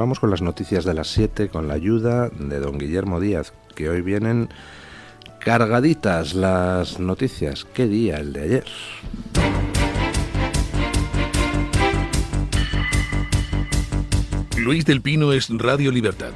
Vamos con las noticias de las 7 con la ayuda de don Guillermo Díaz, que hoy vienen cargaditas las noticias. ¿Qué día el de ayer? Luis del Pino es Radio Libertad.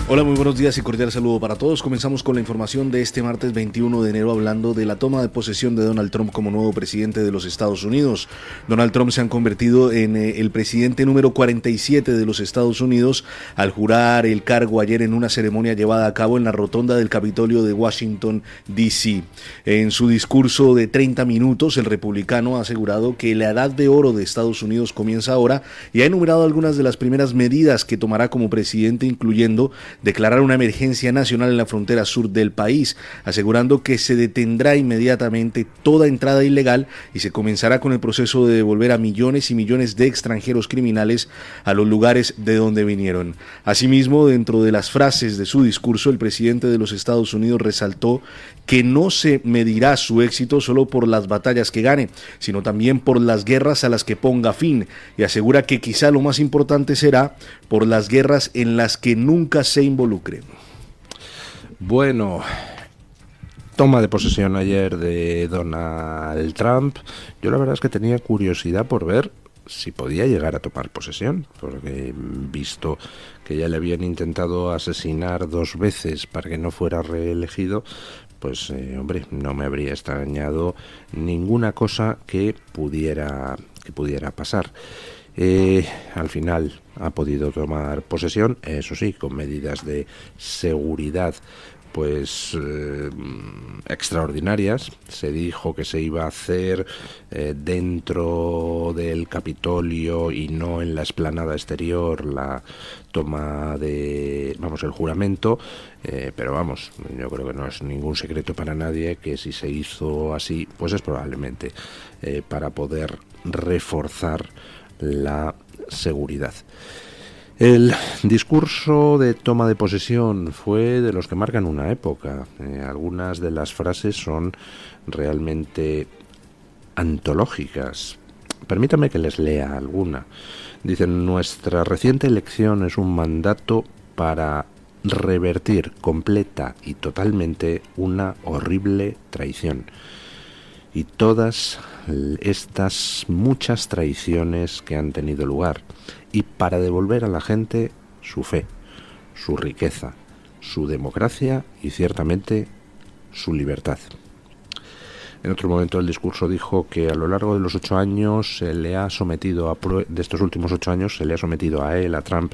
Hola, muy buenos días y cordial saludo para todos. Comenzamos con la información de este martes 21 de enero hablando de la toma de posesión de Donald Trump como nuevo presidente de los Estados Unidos. Donald Trump se ha convertido en el presidente número 47 de los Estados Unidos al jurar el cargo ayer en una ceremonia llevada a cabo en la rotonda del Capitolio de Washington, D.C. En su discurso de 30 minutos, el republicano ha asegurado que la edad de oro de Estados Unidos comienza ahora y ha enumerado algunas de las primeras medidas que tomará como presidente, incluyendo declarar una emergencia nacional en la frontera sur del país, asegurando que se detendrá inmediatamente toda entrada ilegal y se comenzará con el proceso de devolver a millones y millones de extranjeros criminales a los lugares de donde vinieron. Asimismo, dentro de las frases de su discurso, el presidente de los Estados Unidos resaltó que no se medirá su éxito solo por las batallas que gane, sino también por las guerras a las que ponga fin, y asegura que quizá lo más importante será por las guerras en las que nunca se involucre. Bueno, toma de posesión ayer de Donald Trump. Yo la verdad es que tenía curiosidad por ver si podía llegar a tomar posesión, porque visto que ya le habían intentado asesinar 2 veces para que no fuera reelegido, pues hombre, no me habría extrañado ninguna cosa que pudiera pasar. Al final ha podido tomar posesión, eso sí, con medidas de seguridad pues extraordinarias. Se dijo que se iba a hacer dentro del Capitolio y no en la explanada exterior la toma de, el juramento, pero vamos, yo creo que no es ningún secreto para nadie que si se hizo así, pues es probablemente para poder reforzar la seguridad. El discurso de toma de posesión fue de los que marcan una época. Algunas de las frases son realmente antológicas. Permítame que les lea alguna. Dicen: nuestra reciente elección es un mandato para revertir completa y totalmente una horrible traición. Y todas estas muchas traiciones que han tenido lugar, y para devolver a la gente su fe, su riqueza, su democracia y ciertamente su libertad. En otro momento del discurso dijo que a lo largo de los 8 años se le ha sometido de estos últimos 8 años se le ha sometido a él, a Trump,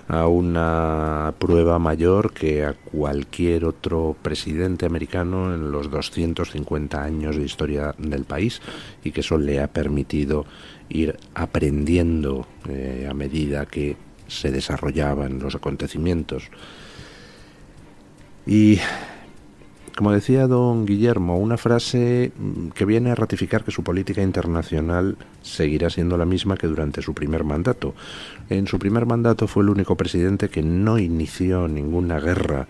a una prueba mayor que a cualquier otro presidente americano en los 250 años de historia del país, y que eso le ha permitido ir aprendiendo a medida que se desarrollaban los acontecimientos. Y como decía don Guillermo, una frase que viene a ratificar que su política internacional seguirá siendo la misma que durante su primer mandato. En su primer mandato fue el único presidente que no inició ninguna guerra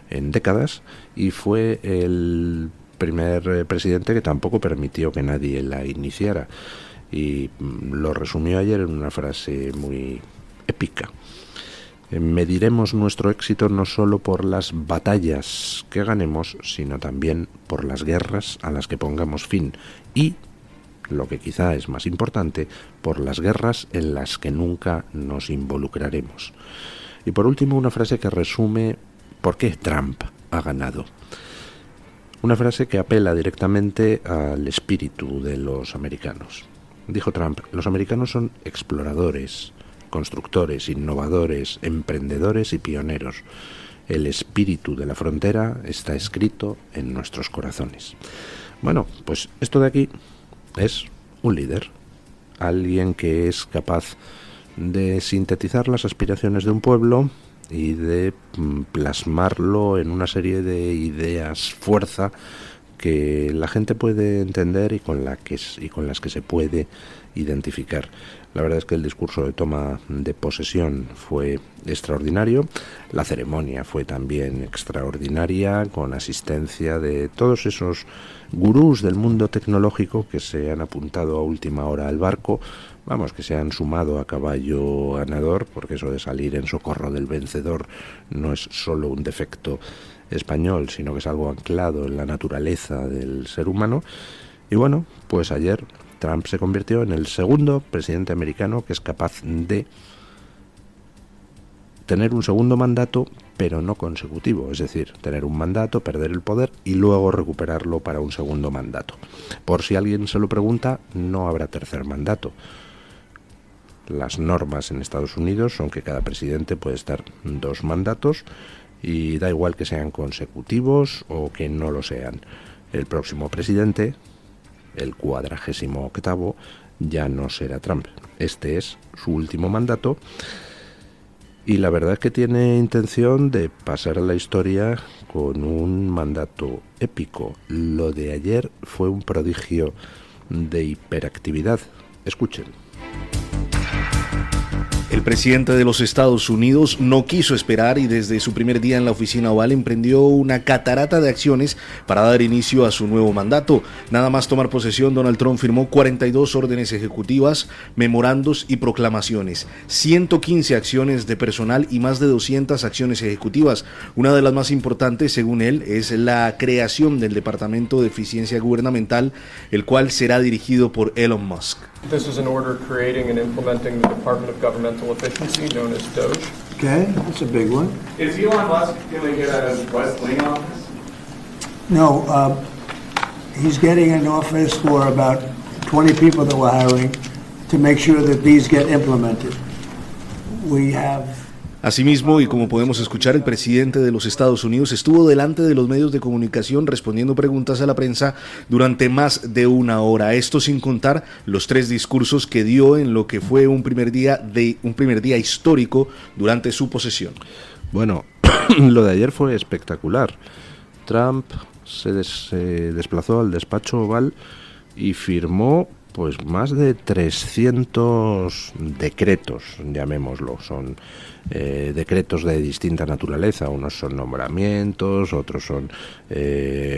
en décadas, y fue el primer presidente que tampoco permitió que nadie la iniciara. Y lo resumió ayer en una frase muy épica. Mediremos nuestro éxito no solo por las batallas que ganemos, sino también por las guerras a las que pongamos fin y, lo que quizá es más importante, por las guerras en las que nunca nos involucraremos. Y por último, una frase que resume por qué Trump ha ganado. Una frase que apela directamente al espíritu de los americanos. Dijo Trump: los americanos son exploradores, constructores, innovadores, emprendedores y pioneros. El espíritu de la frontera está escrito en nuestros corazones. Bueno, pues esto de aquí es un líder, alguien que es capaz de sintetizar las aspiraciones de un pueblo y de plasmarlo en una serie de ideas fuerza que la gente puede entender y con las que se puede identificar. La verdad es que el discurso de toma de posesión fue extraordinario, la ceremonia fue también extraordinaria, con asistencia de todos esos gurús del mundo tecnológico que se han apuntado a última hora al barco vamos, que se han sumado a caballo ganador, porque eso de salir en socorro del vencedor no es solo un defecto español, sino que es algo anclado en la naturaleza del ser humano. Y bueno, pues ayer Trump se convirtió en el segundo presidente americano que es capaz de tener un segundo mandato, pero no consecutivo, es decir, tener un mandato, perder el poder y luego recuperarlo para un segundo mandato. Por si alguien se lo pregunta, no habrá tercer mandato. Las normas en Estados Unidos son que cada presidente puede estar 2 mandatos y da igual que sean consecutivos o que no lo sean. El próximo presidente, el 48º, ya no será Trump. Este es su último mandato y la verdad es que tiene intención de pasar a la historia con un mandato épico. Lo de ayer fue un prodigio de hiperactividad. Escuchen. El presidente de los Estados Unidos no quiso esperar y desde su primer día en la oficina oval emprendió una catarata de acciones para dar inicio a su nuevo mandato. Nada más tomar posesión, Donald Trump firmó 42 órdenes ejecutivas, memorandos y proclamaciones, 115 acciones de personal y más de 200 acciones ejecutivas. Una de las más importantes, según él, es la creación del Departamento de Eficiencia Gubernamental, el cual será dirigido por Elon Musk. This is an order creating and implementing the Department of Governmental Efficiency, known as DOGE. Okay, that's a big one. Is Elon Musk going to get a West Wing office? No, he's getting an office for about 20 people that we're hiring to make sure that these get implemented. We have... Asimismo, y como podemos escuchar, el presidente de los Estados Unidos estuvo delante de los medios de comunicación respondiendo preguntas a la prensa durante más de 1 hora. Esto sin contar los 3 discursos que dio en lo que fue un primer día histórico durante su posesión. Bueno, lo de ayer fue espectacular. Trump se desplazó al despacho oval y firmó pues más de 300 decretos, llamémoslo. Son decretos de distinta naturaleza. Unos son nombramientos, otros son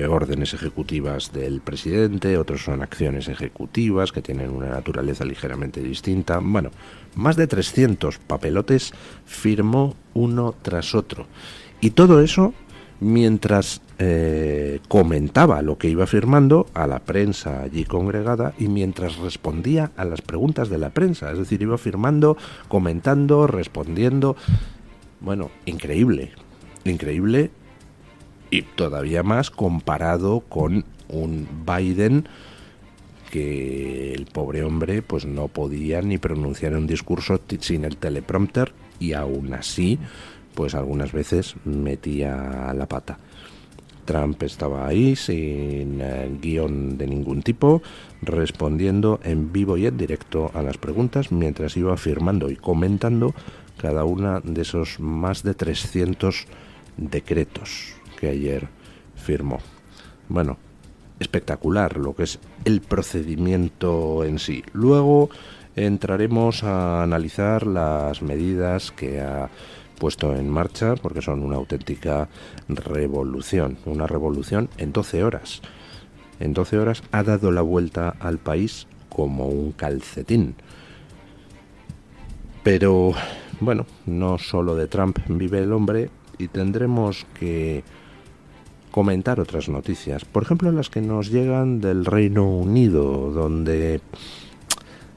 órdenes ejecutivas del presidente, otros son acciones ejecutivas que tienen una naturaleza ligeramente distinta. Bueno, más de 300 papelotes firmó uno tras otro. Y todo eso mientras comentaba lo que iba firmando a la prensa allí congregada y mientras respondía a las preguntas de la prensa. Es decir, iba firmando, comentando, respondiendo. Bueno, increíble y todavía más comparado con un Biden que el pobre hombre pues no podía ni pronunciar un discurso sin el teleprompter y aún así pues algunas veces metía la pata. Trump estaba ahí sin guión de ningún tipo, respondiendo en vivo y en directo a las preguntas mientras iba firmando y comentando cada una de esos más de 300 decretos que ayer firmó. Bueno, espectacular lo que es el procedimiento en sí. Luego entraremos a analizar las medidas que ha puesto en marcha, porque son una auténtica revolución, una revolución en 12 horas. En 12 horas ha dado la vuelta al país como un calcetín. Pero, bueno, no solo de Trump vive el hombre y tendremos que comentar otras noticias. Por ejemplo, las que nos llegan del Reino Unido, donde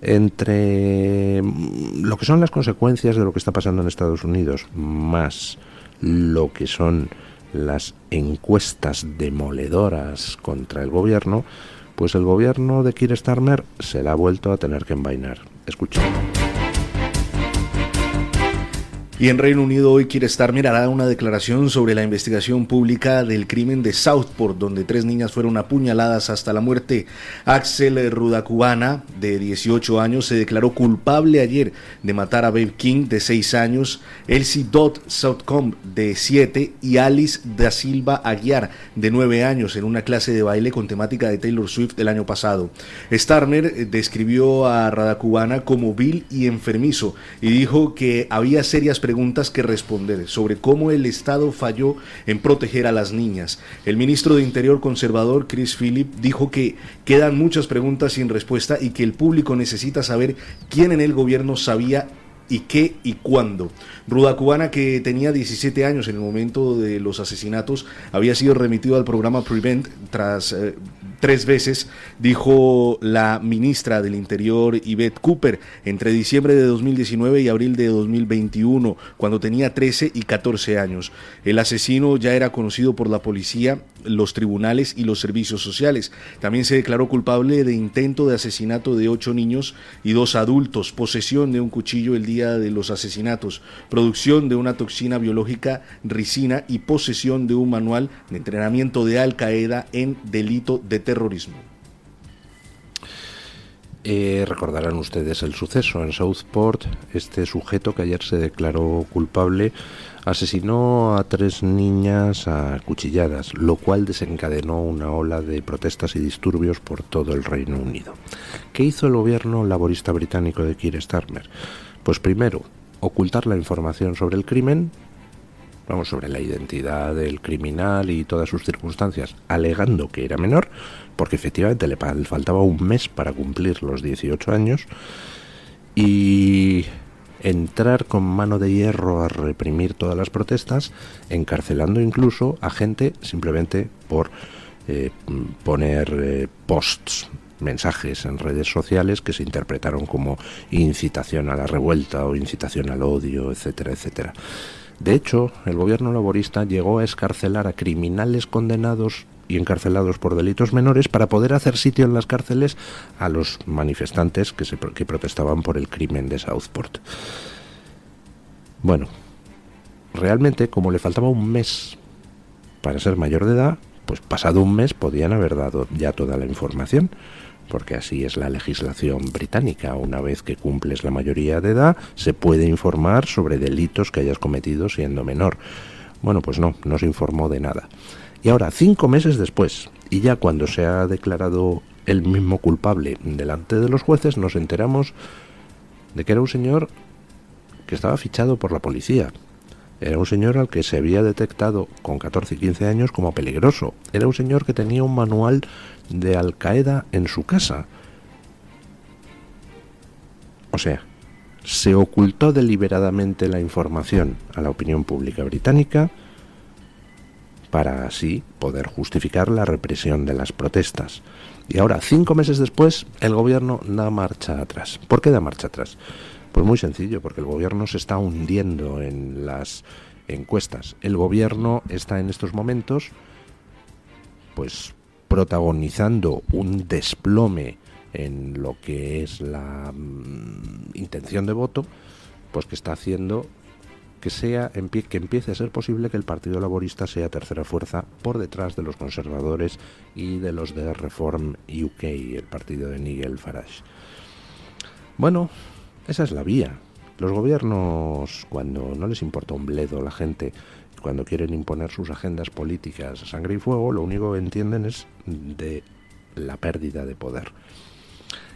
entre lo que son las consecuencias de lo que está pasando en Estados Unidos, más lo que son las encuestas demoledoras contra el gobierno, pues el gobierno de Keir Starmer se la ha vuelto a tener que envainar. Escuchen. Y en Reino Unido hoy Keir Starmer hará una declaración sobre la investigación pública del crimen de Southport, donde 3 niñas fueron apuñaladas hasta la muerte. Axel Rudakubana, de 18 años, se declaró culpable ayer de matar a Babe King, de 6 años, Elsie Dodd Southcombe, de 7, y Alice da Silva Aguiar, de 9 años, en una clase de baile con temática de Taylor Swift el año pasado. Starmer describió a Rudakubana como vil y enfermizo y dijo que había serias preguntas que responder sobre cómo el Estado falló en proteger a las niñas. El ministro de Interior conservador, Chris Philip, dijo que quedan muchas preguntas sin respuesta y que el público necesita saber quién en el gobierno sabía y qué y cuándo. Ruda Cubana, que tenía 17 años en el momento de los asesinatos, había sido remitido al programa Prevent tras 3 veces, dijo la ministra del Interior, Yvette Cooper, entre diciembre de 2019 y abril de 2021, cuando tenía 13 y 14 años. El asesino ya era conocido por la policía, los tribunales y los servicios sociales. También se declaró culpable de intento de asesinato de 8 niños y 2 adultos, posesión de un cuchillo el día de los asesinatos, producción de una toxina biológica ricina y posesión de un manual de entrenamiento de Al Qaeda en delito de terrorismo. Recordarán ustedes el suceso en Southport. Este sujeto que ayer se declaró culpable asesinó a 3 niñas a cuchilladas, lo cual desencadenó una ola de protestas y disturbios por todo el Reino Unido. ¿Qué hizo el gobierno laborista británico de Keir Starmer? Pues primero, ocultar la información sobre el crimen, sobre la identidad del criminal y todas sus circunstancias, alegando que era menor, porque efectivamente le faltaba un mes para cumplir los 18 años, y entrar con mano de hierro a reprimir todas las protestas, encarcelando incluso a gente simplemente por poner posts, mensajes en redes sociales que se interpretaron como incitación a la revuelta o incitación al odio, etcétera, etcétera. De hecho, el gobierno laborista llegó a excarcelar a criminales condenados y encarcelados por delitos menores para poder hacer sitio en las cárceles a los manifestantes que protestaban por el crimen de Southport. Bueno, realmente, como le faltaba un mes para ser mayor de edad, pues pasado un mes podían haber dado ya toda la información, porque así es la legislación británica. Una vez que cumples la mayoría de edad, se puede informar sobre delitos que hayas cometido siendo menor. Bueno, pues no se informó de nada. Y ahora, 5 meses después, y ya cuando se ha declarado el mismo culpable delante de los jueces, nos enteramos de que era un señor que estaba fichado por la policía. Era un señor al que se había detectado con 14 y 15 años como peligroso. Era un señor que tenía un manual de Al Qaeda en su casa. O sea, se ocultó deliberadamente la información a la opinión pública británica para así poder justificar la represión de las protestas. Y ahora, 5 meses después, el gobierno da marcha atrás. ¿Por qué da marcha atrás? Pues muy sencillo, porque el gobierno se está hundiendo en las encuestas. El gobierno está en estos momentos, pues, protagonizando un desplome en lo que es la intención de voto, pues que está haciendo que empiece a ser posible que el Partido Laborista sea tercera fuerza por detrás de los conservadores y de los de Reform UK, el partido de Nigel Farage. Bueno, esa es la vía. Los gobiernos, cuando no les importa un bledo la gente, cuando quieren imponer sus agendas políticas a sangre y fuego, lo único que entienden es de la pérdida de poder.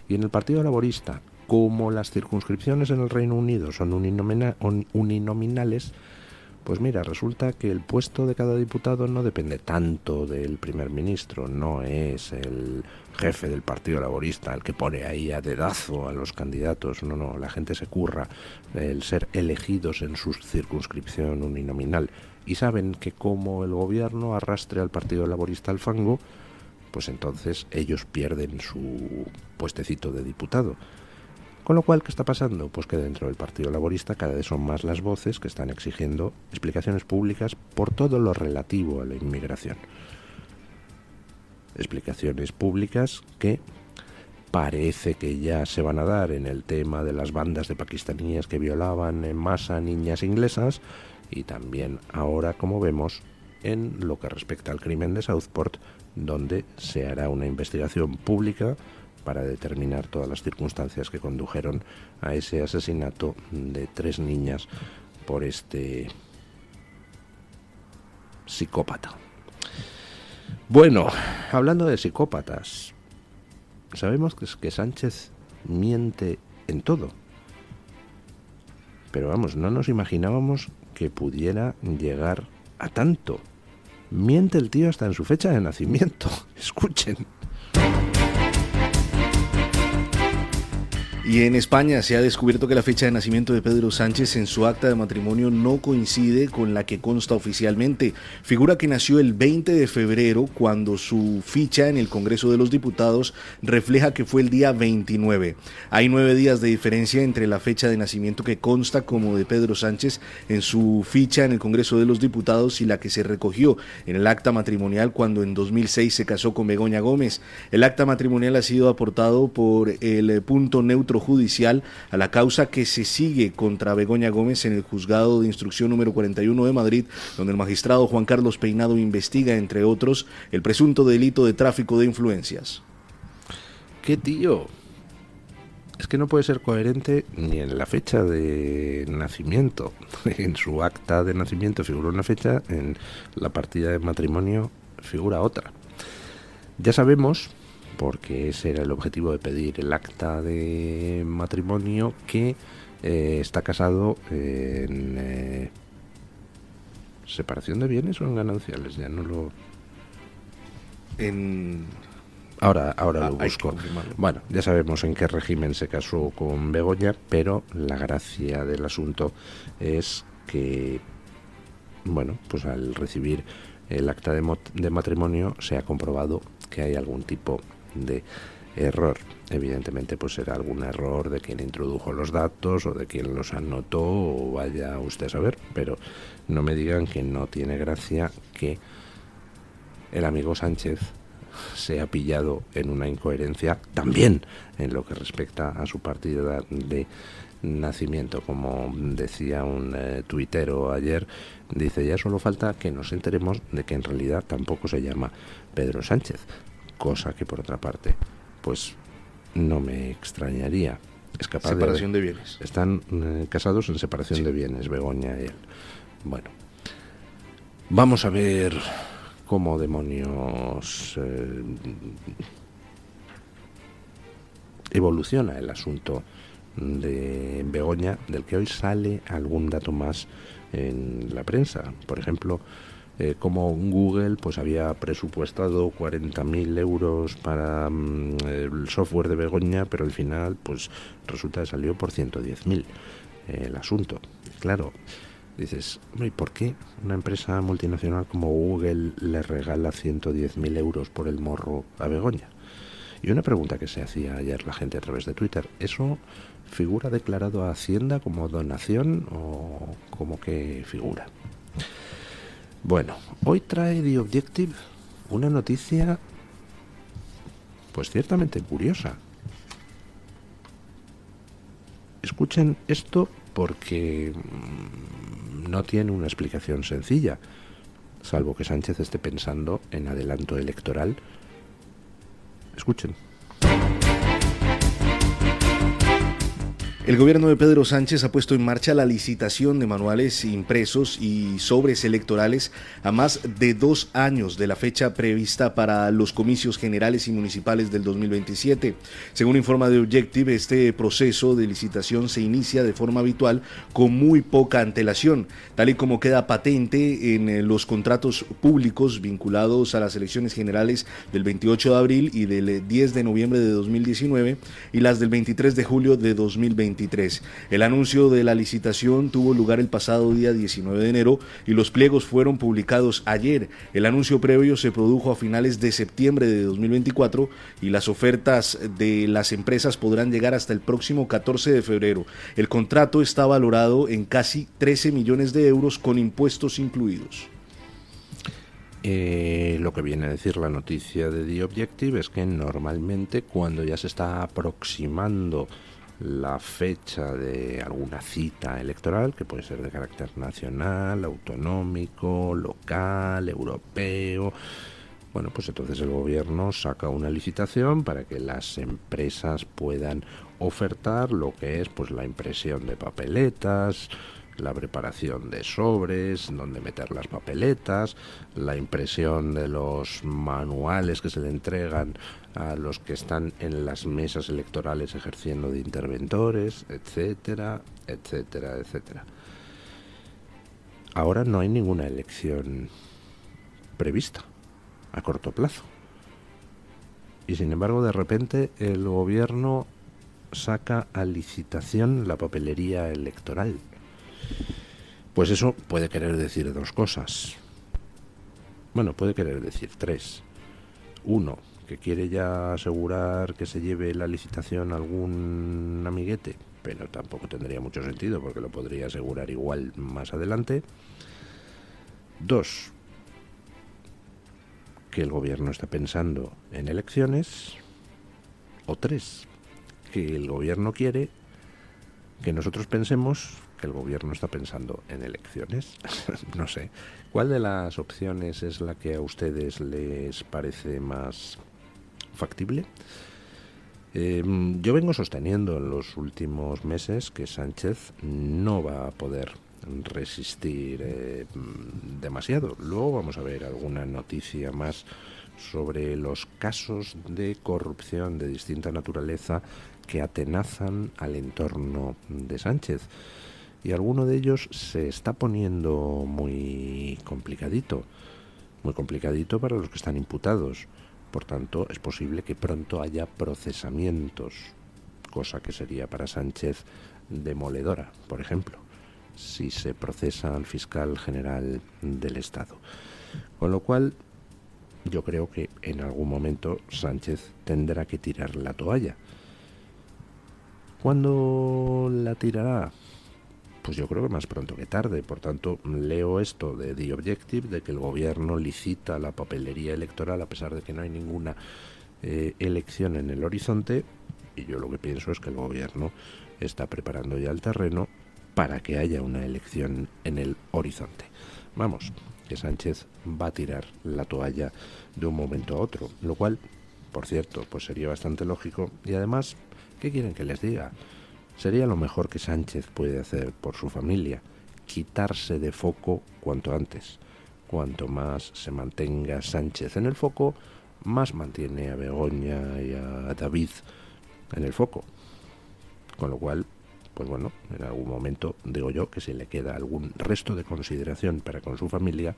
Y en el Partido Laborista, como las circunscripciones en el Reino Unido son uninominales, pues mira, resulta que el puesto de cada diputado no depende tanto del primer ministro, no es el jefe del Partido Laborista el que pone ahí a dedazo a los candidatos, no, la gente se curra el ser elegidos en su circunscripción uninominal, y saben que como el gobierno arrastre al Partido Laborista al fango, pues entonces ellos pierden su puestecito de diputado. Con lo cual, ¿qué está pasando? Pues que dentro del Partido Laborista cada vez son más las voces que están exigiendo explicaciones públicas por todo lo relativo a la inmigración. Explicaciones públicas que parece que ya se van a dar en el tema de las bandas de pakistaníes que violaban en masa a niñas inglesas, y también ahora, como vemos, en lo que respecta al crimen de Southport, donde se hará una investigación pública para determinar todas las circunstancias que condujeron a ese asesinato de 3 niñas por este psicópata. Bueno, hablando de psicópatas, sabemos que Sánchez miente en todo. Pero vamos, no nos imaginábamos que pudiera llegar a tanto. Miente el tío hasta en su fecha de nacimiento. Escuchen. Y en España se ha descubierto que la fecha de nacimiento de Pedro Sánchez en su acta de matrimonio no coincide con la que consta oficialmente. Figura que nació el 20 de febrero cuando su ficha en el Congreso de los Diputados refleja que fue el día 29. Hay 9 días de diferencia entre la fecha de nacimiento que consta como de Pedro Sánchez en su ficha en el Congreso de los Diputados y la que se recogió en el acta matrimonial cuando en 2006 se casó con Begoña Gómez. El acta matrimonial ha sido aportado por el punto neutro judicial a la causa que se sigue contra Begoña Gómez en el Juzgado de Instrucción número 41 de Madrid, donde el magistrado Juan Carlos Peinado investiga, entre otros, el presunto delito de tráfico de influencias. ¿Qué tío? Es que no puede ser coherente ni en la fecha de nacimiento. En su acta de nacimiento figura una fecha, en la partida de matrimonio figura otra. Ya sabemos, porque ese era el objetivo de pedir el acta de matrimonio, que está casado en separación de bienes o en gananciales, ya no lo... Ahora lo busco. Bueno, ya sabemos en qué régimen se casó con Begoña, pero la gracia del asunto es que, bueno, pues al recibir el acta de matrimonio se ha comprobado que hay algún tipo de error. Evidentemente pues será algún error de quien introdujo los datos o de quien los anotó, o vaya usted a saber, pero no me digan que no tiene gracia que el amigo Sánchez se ha pillado en una incoherencia también en lo que respecta a su partida de nacimiento. Como decía un tuitero ayer, dice: ya solo falta que nos enteremos de que en realidad tampoco se llama Pedro Sánchez, cosa que por otra parte pues no me extrañaría. Es capaz separación de bienes. Están casados en separación de bienes, Begoña y él. Bueno, vamos a ver cómo demonios evoluciona el asunto de Begoña, del que hoy sale algún dato más en la prensa. Por ejemplo, como Google pues había presupuestado 40.000 euros para el software de Begoña, pero al final pues resulta que salió por 110.000 el asunto. Claro, dices, ¿y por qué una empresa multinacional como Google le regala 110.000 euros por el morro a Begoña? Y una pregunta que se hacía ayer la gente a través de Twitter: ¿eso figura declarado a Hacienda como donación o como que figura? Bueno, hoy trae The Objective una noticia pues ciertamente curiosa. Escuchen esto porque no tiene una explicación sencilla, salvo que Sánchez esté pensando en adelanto electoral. Escuchen. El gobierno de Pedro Sánchez ha puesto en marcha la licitación de manuales impresos y sobres electorales a más de 2 años de la fecha prevista para los comicios generales y municipales del 2027. Según informa The Objective, este proceso de licitación se inicia de forma habitual con muy poca antelación, tal y como queda patente en los contratos públicos vinculados a las elecciones generales del 28 de abril y del 10 de noviembre de 2019 y las del 23 de julio de 2023. El anuncio de la licitación tuvo lugar el pasado día 19 de enero y los pliegos fueron publicados ayer. El anuncio previo se produjo a finales de septiembre de 2024 y las ofertas de las empresas podrán llegar hasta el próximo 14 de febrero. El contrato está valorado en casi 13 millones de euros con impuestos incluidos. Lo que viene a decir la noticia de The Objective es que normalmente cuando ya se está aproximando la fecha de alguna cita electoral, que puede ser de carácter nacional, autonómico, local, europeo, bueno, pues entonces el gobierno saca una licitación para que las empresas puedan ofertar lo que es pues la impresión de papeletas, la preparación de sobres, donde meter las papeletas, la impresión de los manuales que se le entregan a los que están en las mesas electorales ejerciendo de interventores, etcétera, etcétera, etcétera. Ahora no hay ninguna elección prevista a corto plazo. Y sin embargo, de repente, el gobierno saca a licitación la papelería electoral. Pues eso puede querer decir dos cosas. Bueno, puede querer decir tres. Uno, que quiere ya asegurar que se lleve la licitación algún amiguete, pero tampoco tendría mucho sentido porque lo podría asegurar igual más adelante. Dos, que el gobierno está pensando en elecciones. O tres, que el gobierno quiere que nosotros pensemos que el gobierno está pensando en elecciones. No sé. ¿Cuál de las opciones es la que a ustedes les parece más factible? Yo vengo sosteniendo en los últimos meses que Sánchez no va a poder resistir demasiado. Luego vamos a ver alguna noticia más sobre los casos de corrupción de distinta naturaleza que atenazan al entorno de Sánchez. Y alguno de ellos se está poniendo muy complicadito para los que están imputados. Por tanto, es posible que pronto haya procesamientos, cosa que sería para Sánchez demoledora, por ejemplo, si se procesa al fiscal general del Estado. Con lo cual, yo creo que en algún momento Sánchez tendrá que tirar la toalla. ¿Cuándo la tirará? Pues yo creo que más pronto que tarde. Por tanto, leo esto de The Objective, de que el gobierno licita la papelería electoral a pesar de que no hay ninguna elección en el horizonte, y yo lo que pienso es que el gobierno está preparando ya el terreno para que haya una elección en el horizonte. Vamos, que Sánchez va a tirar la toalla de un momento a otro, lo cual, por cierto, pues sería bastante lógico. Y además, ¿qué quieren que les diga? Sería lo mejor que Sánchez puede hacer por su familia, quitarse de foco cuanto antes. Cuanto más se mantenga Sánchez en el foco, más mantiene a Begoña y a David en el foco. Con lo cual, pues bueno, en algún momento, digo yo, que si le queda algún resto de consideración para con su familia,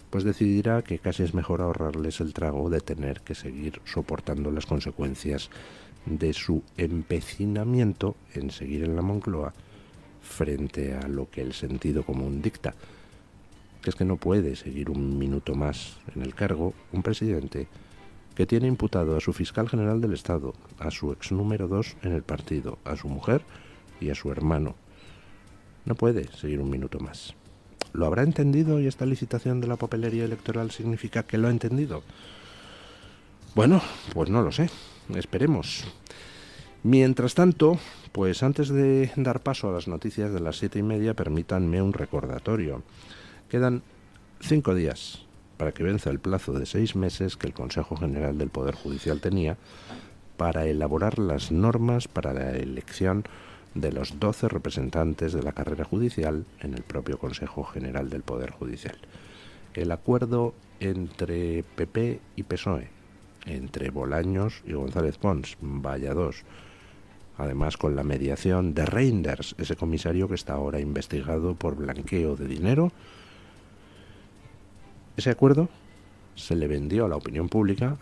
pues decidirá que casi es mejor ahorrarles el trago de tener que seguir soportando las consecuencias de su empecinamiento en seguir en la Moncloa frente a lo que el sentido común dicta, que es que no puede seguir un minuto más en el cargo un presidente que tiene imputado a su fiscal general del Estado, a su ex número 2 en el partido, a su mujer y a su hermano. No puede seguir un minuto más. ¿Lo habrá entendido y esta licitación de la papelería electoral significa que lo ha entendido? Bueno, pues no lo sé. Esperemos. Mientras tanto, pues antes de dar paso a las noticias de las 7:30, permítanme un recordatorio. Quedan 5 días para que venza el plazo de 6 meses que el Consejo General del Poder Judicial tenía para elaborar las normas para la elección de los 12 representantes de la carrera judicial en el propio Consejo General del Poder Judicial. El acuerdo entre PP y PSOE, entre Bolaños y González Pons, vaya dos, además con la mediación de Reinders, ese comisario que está ahora investigado por blanqueo de dinero. Ese acuerdo se le vendió a la opinión pública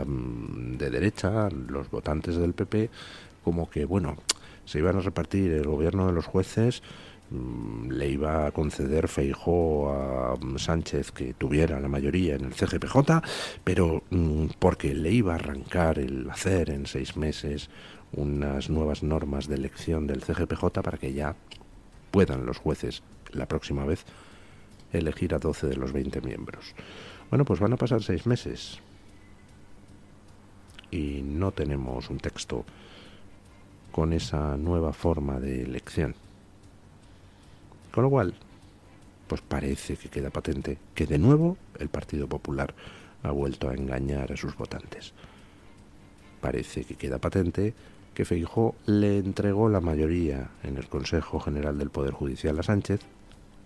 de derecha, los votantes del PP, como que, bueno, se iban a repartir el gobierno de los jueces, le iba a conceder Feijóo a Sánchez que tuviera la mayoría en el CGPJ, pero porque le iba a arrancar el hacer en 6 meses unas nuevas normas de elección del CGPJ para que ya puedan los jueces la próxima vez elegir a 12 de los 20 miembros. Bueno, pues van a pasar 6 meses y no tenemos un texto con esa nueva forma de elección. Con lo cual, pues parece que queda patente que de nuevo el Partido Popular ha vuelto a engañar a sus votantes. Parece que queda patente que Feijóo le entregó la mayoría en el Consejo General del Poder Judicial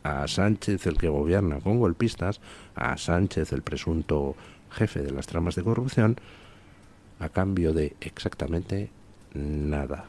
a Sánchez el que gobierna con golpistas, a Sánchez el presunto jefe de las tramas de corrupción, a cambio de exactamente nada.